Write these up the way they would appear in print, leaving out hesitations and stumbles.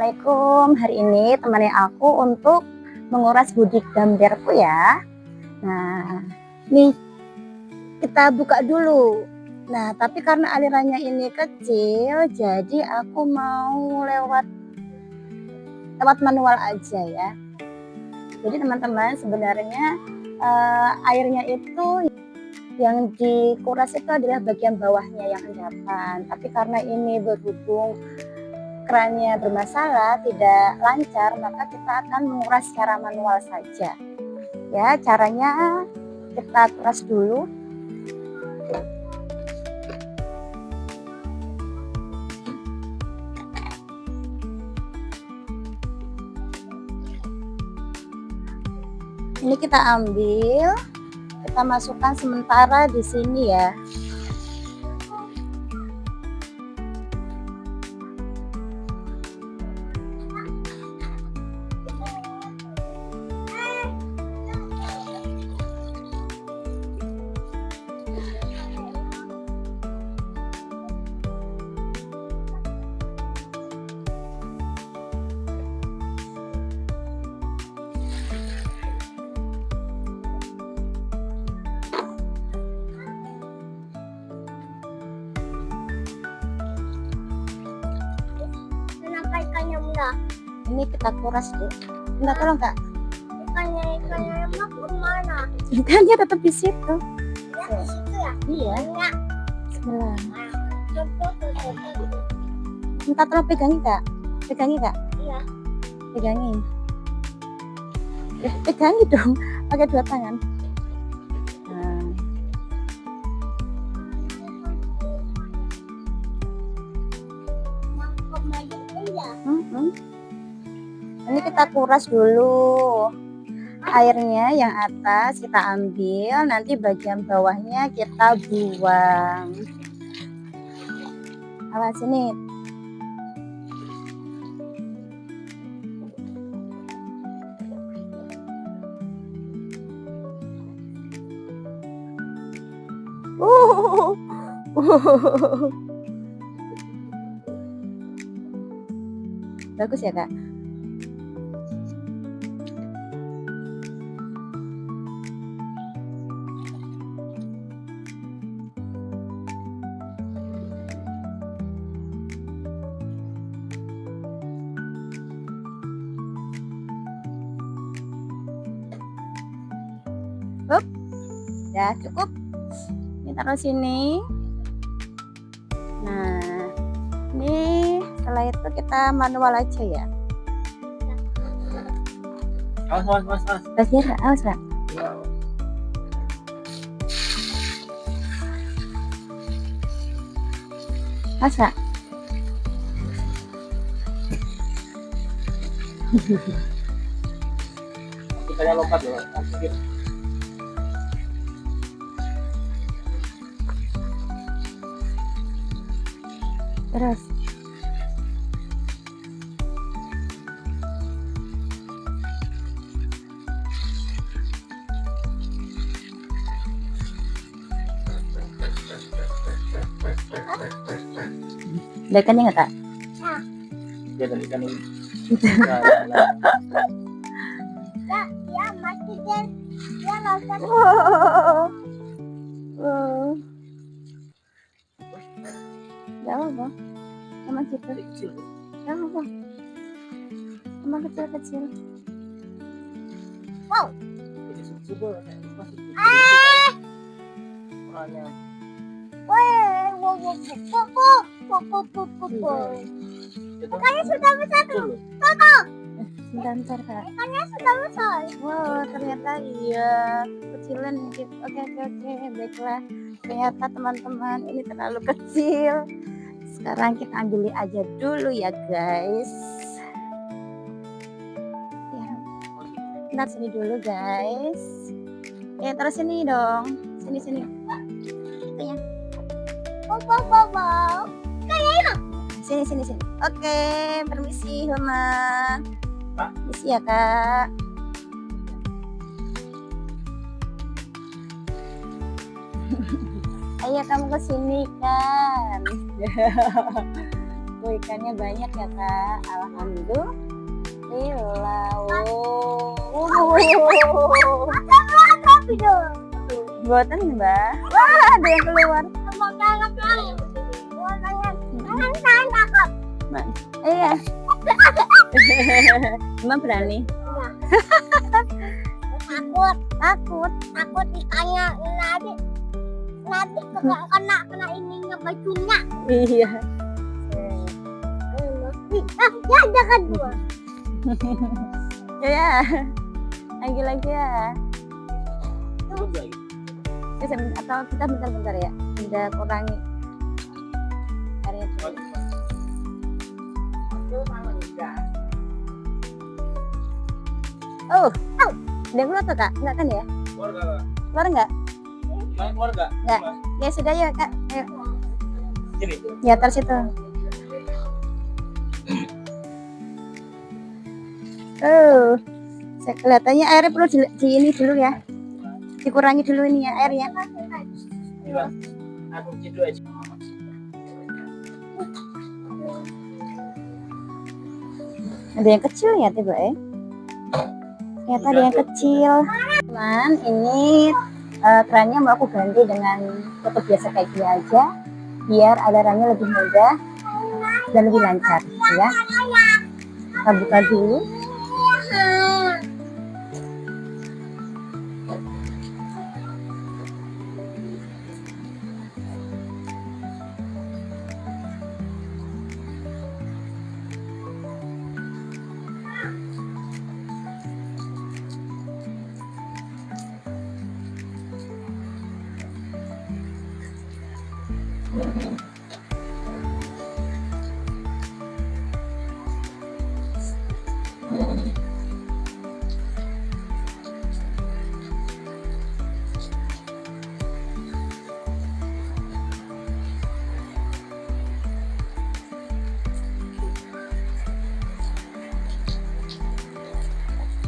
Assalamualaikum. Hari ini temani aku untuk menguras budik gambarku ya. Nah, nih kita buka dulu. Nah, tapi karena alirannya ini kecil, jadi aku mau lewat manual aja ya. Jadi teman-teman, sebenarnya airnya itu yang dikuras itu adalah bagian bawahnya yang endapan. Tapi karena ini berhubung kerannya bermasalah, tidak lancar, maka kita akan menguras secara manual saja. Ya, caranya kita kuras dulu. Ini kita ambil, kita masukkan sementara di sini ya. Ini kita kuras deh. Enggak, tolong Kak. Ikannya lemak kemana? Ikannya tetap di situ. Ya, di situ ya? Iya. Banyak. Sebelah. Coba. Minta tolong pegangi Kak. Pegangi Kak. Iya. Pegangi. Pegangi dong. Pakai dua tangan. Nah. Ini kita kuras dulu airnya, yang atas kita ambil, nanti bagian bawahnya kita buang. Awas ini. Bagus ya Kak. Ya cukup, ini taruh sini. Nah, ini setelah itu kita manual aja ya. Awas. Tasnya awas Kak. Awas Kak. Kita lompat loh. Terus udah ikannya nggak Kak? Dia dari ikan ini. Ya, masih dia lompat. Gak apa-apa, sama situ. Gak apa-apa, sama kecil-kecil. Wow. Ikannya sudah besar tuh. Sebentar Kak. Ikannya sudah besar. Wow, ternyata iya kecilan dikit. Oke, baiklah. Ternyata teman-teman ini terlalu kecil. Sekarang kita ambil aja dulu ya guys. Ya, kita sini dulu guys. Ya terus sini dong. Sini. Itunya. Wow. Sini. Oke, permisi Hilma. Pak. Permisi ya Kak. Ayo kamu kesini kan. Oh, ikannya banyak ya kak. Alhamdulillah. Tapi dong. Buatan mbak. Wah, ada yang keluar. Mau tangan tangan. Mau tangan. Tangan takut. Iya. Emang berani? Takut ikannya nanti kena ininya bajunya. Iya. Ya jangan dua. Ya. Lagi ya. Atau kita bentar-bentar ya. Udah kurangi. Airnya dulu. Oh, ada yang keluar tuh kak? Enggak kan ya? Keluar enggak? Enggak. Ya sudah ya kak. Ayo. Sini. Ya terus itu. Oh, kelihatannya airnya perlu di ini dulu ya. Dikurangi dulu ini ya airnya. Aku gitu aja. Ada yang kecil ya tiba ternyata ada yang kecil. Teman, ini kerannya mau aku ganti dengan tutup biasa kayak gini aja biar alirannya lebih mudah dan lebih lancar ya. Kita buka dulu.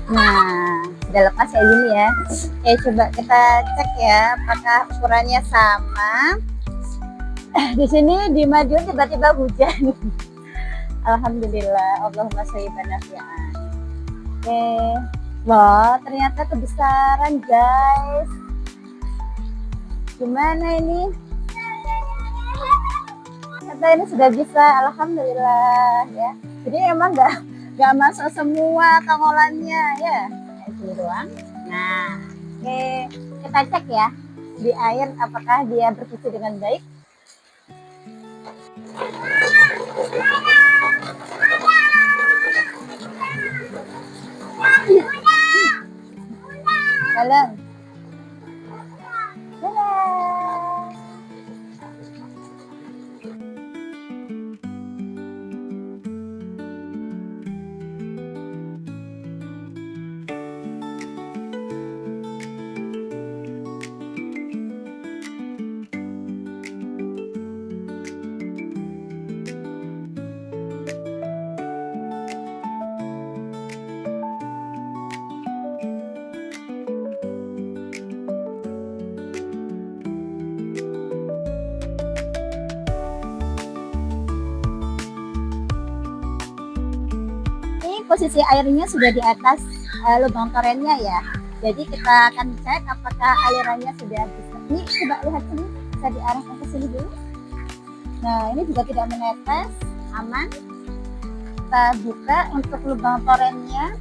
Nah, udah lepas kayak gini ya. Coba kita cek ya, apakah ukurannya sama. Di sini di Madiun tiba-tiba hujan. Alhamdulillah, Allahumma shayyiban nafi'an. Wah, ternyata kebesaran guys. Gimana ini? Ternyata ini sudah bisa, alhamdulillah ya. Jadi emang nggak masuk semua tongolannya ya, kayak gini doang. Nah, kita cek ya di air apakah dia berfungsi dengan baik. Dalam. Posisi airnya sudah di atas lubang torennya ya. Jadi kita akan cek apakah alirannya sudah bisa. Ini coba lihat sini, bisa diarahkan ke sini dulu. Nah, ini juga tidak menetes, aman. Kita buka untuk lubang torennya.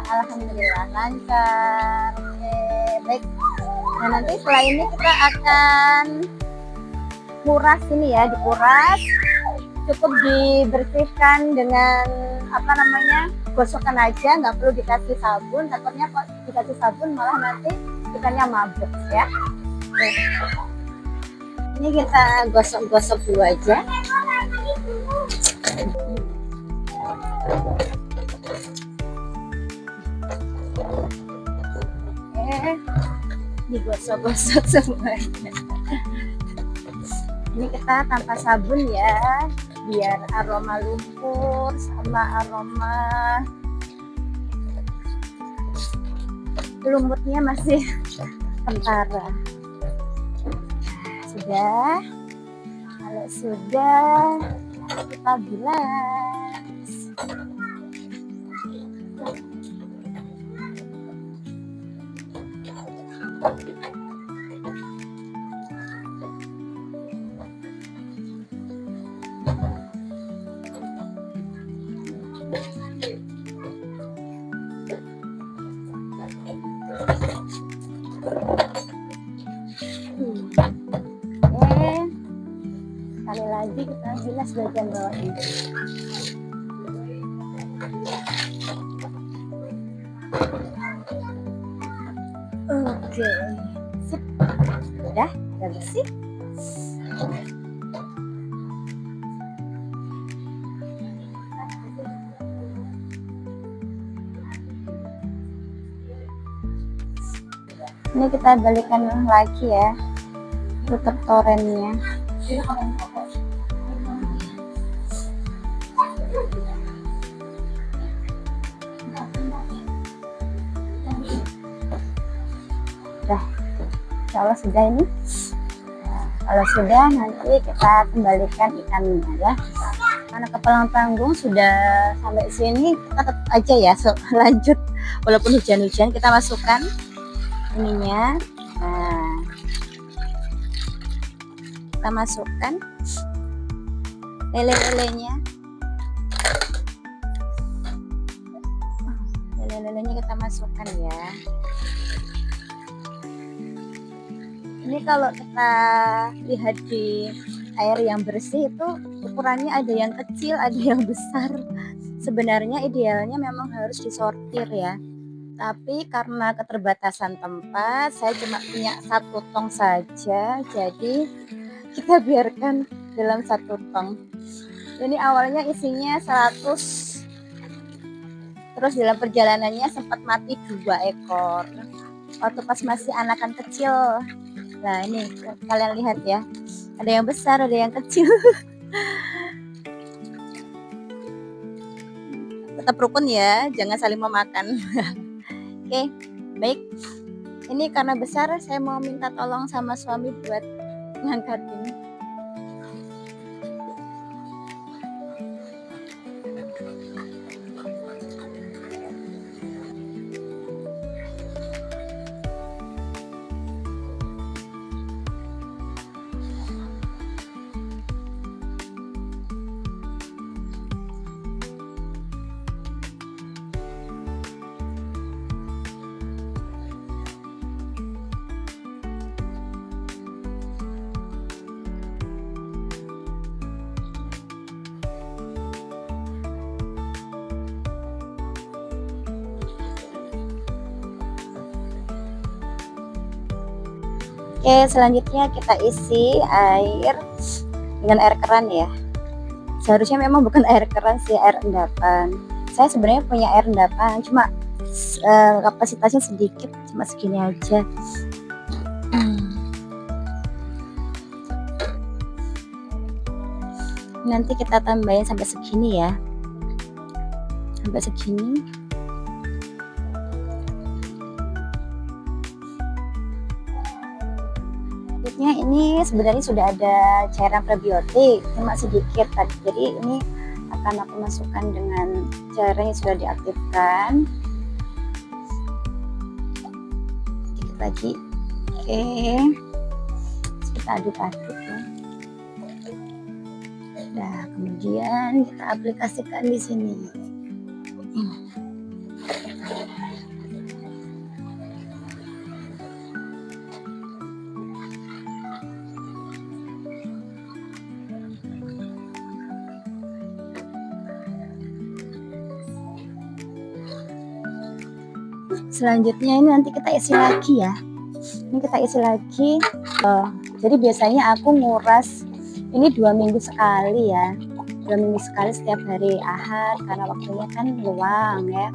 Alhamdulillah lancar. Oke, baik. Nah, nanti setelah ini kita akan kuras ini ya, dikuras, cukup dibersihkan dengan apa namanya, gosokkan aja, nggak perlu dikasih sabun. Takutnya kok dikasih sabun malah nanti ikannya mabuk ya. Oke. Ini kita gosok-gosok dulu aja. Digosok-gosok semuanya. Ini kita tanpa sabun ya, biar aroma lumpur sama aroma lumutnya masih kentara. Sudah. Kalau sudah, kita bilas. Oke, sekali lagi kita bilas bagian bawahnya. Oke, sip. Udah bersih. Ini kita balikan lagi ya, tutup torennya. Udah, insya Allah sudah ini. Nah, kalau sudah nanti kita kembalikan ikannya ya. Karena kepalang tanggung sudah sampai sini, kita tetap aja ya lanjut walaupun hujan-hujan, kita masukkan ininya. Nah, kita masukkan lele-lelenya. Lele-lelenya kita masukkan ya. Ini kalau kita lihat di air yang bersih itu ukurannya ada yang kecil, ada yang besar. Sebenarnya idealnya memang harus disortir ya. Tapi karena keterbatasan tempat, saya cuma punya 1 tong saja, jadi kita biarkan dalam 1 tong. Ini awalnya isinya 100, terus dalam perjalanannya sempat mati 2 ekor. Waktu pas masih anakan kecil. Nah ini kalian lihat ya, ada yang besar, ada yang kecil. Tetap rukun ya, jangan saling memakan. Oke, baik. Ini karena besar, saya mau minta tolong sama suami buat ngangkat ini. Oke, selanjutnya kita isi air dengan air keran ya. Seharusnya memang bukan air keran sih, air endapan. Saya sebenarnya punya air endapan, cuma kapasitasnya sedikit, cuma segini aja. Nanti kita tambahin sampai segini ya, sampai segini. Ini sebenarnya sudah ada cairan prebiotik, cuma sedikit tadi. Jadi ini akan aku masukkan dengan cairan yang sudah diaktifkan. Sedikit lagi. Oke, kita aduk-aduk ya. Nah, kemudian kita aplikasikan di sini. Selanjutnya ini nanti kita isi lagi ya. Ini kita isi lagi. Jadi biasanya aku nguras ini 2 minggu sekali ya. 2 minggu sekali setiap hari Ahad karena waktunya kan luang ya.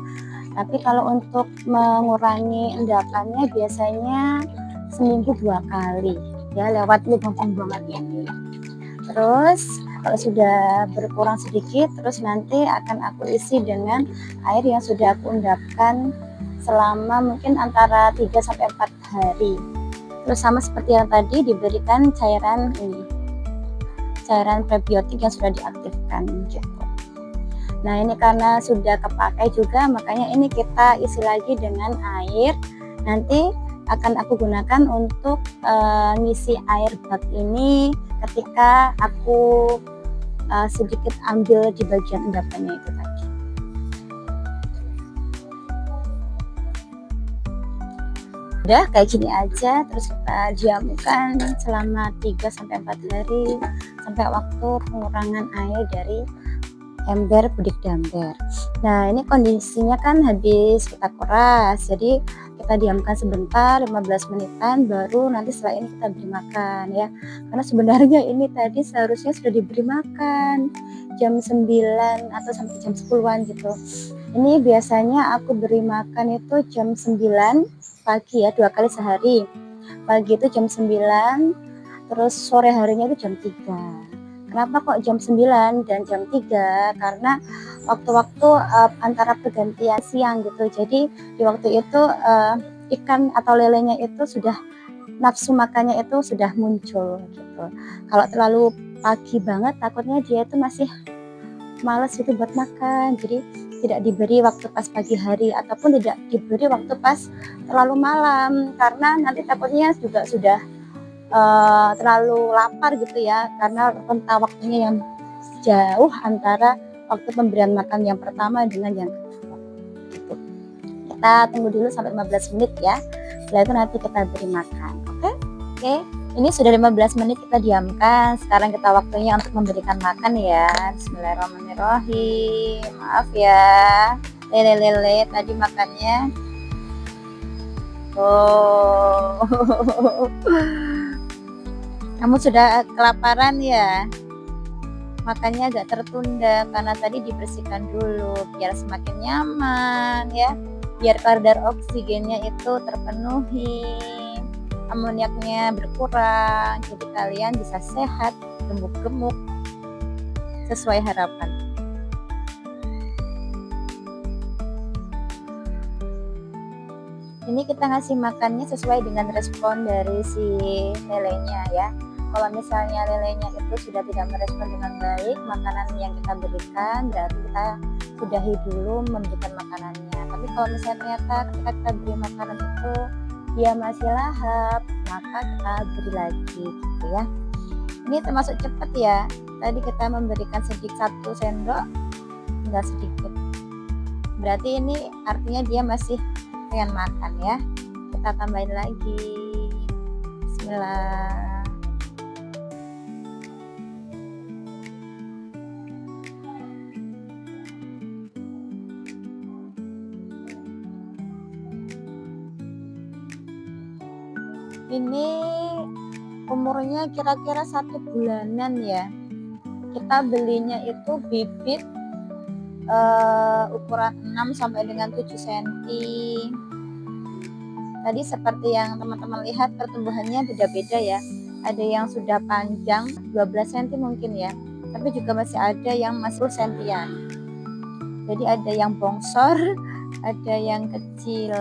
Tapi kalau untuk mengurangi endapannya biasanya seminggu 2 kali ya, lewat lubang pembuangan ini. Terus kalau sudah berkurang sedikit, terus nanti akan aku isi dengan air yang sudah aku endapkan selama mungkin antara 3 sampai 4 hari. Terus sama seperti yang tadi diberikan cairan ini, cairan prebiotik yang sudah diaktifkan gitu. Nah ini karena sudah kepakai juga, makanya ini kita isi lagi dengan air. Nanti akan aku gunakan untuk ngisi air bak ini ketika aku sedikit ambil di bagian endapannya itu tadi. Udah kayak gini aja, terus kita diamkan selama 3-4 hari sampai waktu pengurangan air dari ember bedik damber. Nah ini kondisinya kan habis kita kuras, jadi kita diamkan sebentar 15 menitan, baru nanti setelah ini kita beri makan ya. Karena sebenarnya ini tadi seharusnya sudah diberi makan jam 9 atau sampai jam 10-an gitu. Ini biasanya aku beri makan itu jam 9 pagi ya, 2 kali sehari. Pagi itu jam 9, terus sore harinya itu jam 3. Kenapa kok jam 9 dan jam 3? Karena waktu-waktu antara pergantian siang gitu. Jadi di waktu itu ikan atau lelenya itu sudah nafsu makannya itu sudah muncul gitu. Kalau terlalu pagi banget takutnya dia itu masih malas gitu buat makan. Jadi tidak diberi waktu pas pagi hari ataupun tidak diberi waktu pas terlalu malam, karena nanti takutnya juga sudah terlalu lapar gitu ya, karena rentang waktunya yang jauh antara waktu pemberian makan yang pertama dengan yang kedua gitu. Kita tunggu dulu sampai 15 menit ya, setelah itu nanti kita beri makan. Oke. Ini sudah 15 menit kita diamkan, sekarang kita waktunya untuk memberikan makan ya. Bismillahirrahmanirrahim. Maaf ya lele tadi makannya. Kamu sudah kelaparan ya? Makannya agak tertunda karena tadi dibersihkan dulu biar semakin nyaman ya. Biar kadar oksigennya itu terpenuhi, amoniaknya berkurang, jadi kalian bisa sehat, gemuk-gemuk sesuai harapan. Ini kita ngasih makannya sesuai dengan respon dari si lelenya ya. Kalau misalnya lelenya itu sudah tidak merespon dengan baik makanan yang kita berikan, berarti kita sudahi dulu memberikan makanannya. Tapi kalau misalnya ternyata ketika kita beri makanan itu dia masih lahap, maka kita beri lagi gitu ya. Ini termasuk cepat ya. Tadi kita memberikan sedikit 1 sendok, enggak sedikit. Berarti ini artinya dia masih pengen makan ya. Kita tambahin lagi. Bismillah. Ini umurnya kira-kira 1 bulanan ya. Kita belinya itu bibit ukuran 6 sampai dengan 7 cm. Tadi seperti yang teman-teman lihat pertumbuhannya beda-beda ya. Ada yang sudah panjang 12 cm mungkin ya, tapi juga masih ada yang masih 10 cm. Jadi ada yang bongsor, ada yang kecil.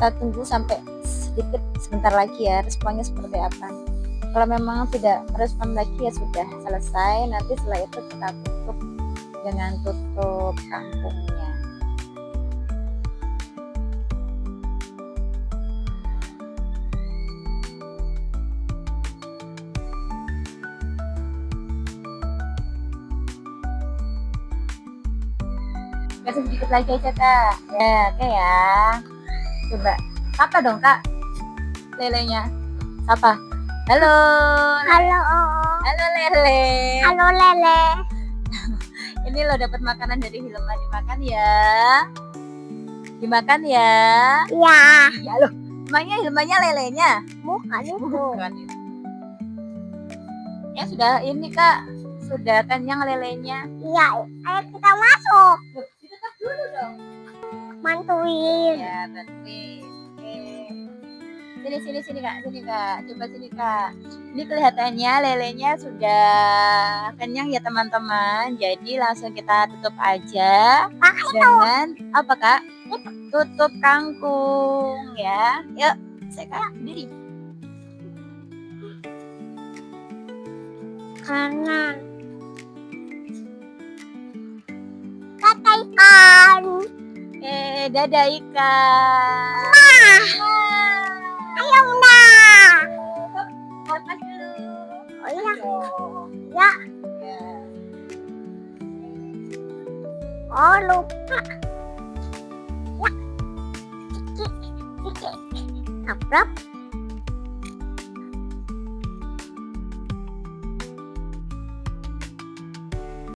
Kita tunggu sampai sedikit sebentar lagi ya responnya seperti apa. Kalau memang tidak merespon lagi ya sudah selesai. Nanti setelah itu kita tutup dengan tutup kangkungnya. Kasih sedikit lagi aja kak ya. Oke ya, coba sapa dong kak lelenya, sapa. Halo Halo. halo lele. Halo Lele. Ini lo dapat makanan dari Hilma, dimakan ya, dimakan ya. Ya. Ya loh, emangnya Hilmanya lelenya Bukan itu. bukan itu. Ya sudah ini kak, sudah kenyang lelenya. Iya. Ayo kita masuk. Loh, ditutup dulu dong. Mantul bantuin. Oke. Sini Kak, coba sini Kak. Ini kelihatannya lelenya sudah kenyang ya teman-teman. Jadi langsung kita tutup aja dengan apa Kak? Tutup kangkung ya. Yuk, saya Kak berdiri. Kanan. Kata ikan. Dadah ikan. Ayo dah. Lepas dulu. Oh iya. Oh. Ya. Ya. Oh lupa. Ya. Abrap.